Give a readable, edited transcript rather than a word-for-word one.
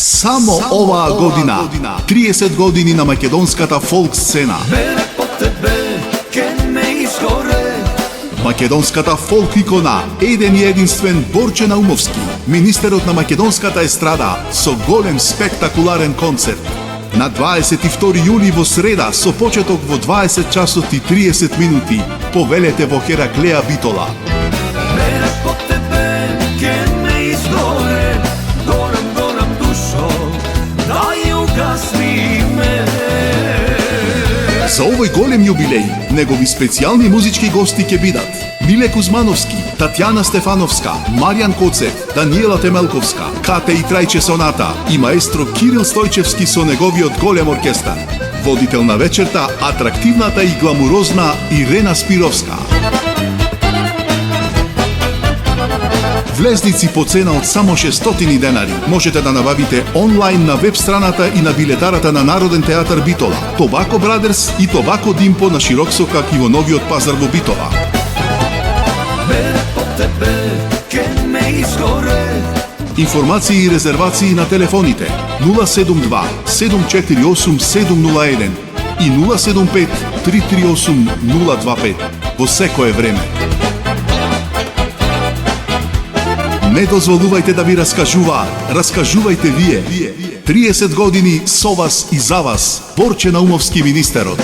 Само оваа година 30 години на македонската фолк сцена. Македонската фолк икона, еден и единствен Борче Наумовски, министерот на македонската естрада, со голем спектакуларен концерт. На 22 јули во среда, со почеток во 20 часот и 30 минути, повелете во Хераклеа Битола. За овој голем јубилеј, негови специјални музички гости ќе бидат Миле Кузмановски, Татјана Стефановска, Маријан Коцев, Даниела Темелковска, Кате и Трајче Соната и маестро Кирил Стојчевски со неговиот голем оркестар. Водител на вечерта, атрактивната и гламурозна Ирена Спировска. Влезници по цена од само 600 денари. Можете да набавите онлайн на веб страната и на билетарата на Народен театар Битола, Тобако Брадерс и Тобако Димпо на Широксокак и во новиот пазар во Битола. Информации и резервации на телефоните 072 748 701 и 075 338 025 во секое време. Не дозволувајте да ви раскажуваат, раскажувајте вие. 30 години со вас и за вас, Борче Наумовски министерот.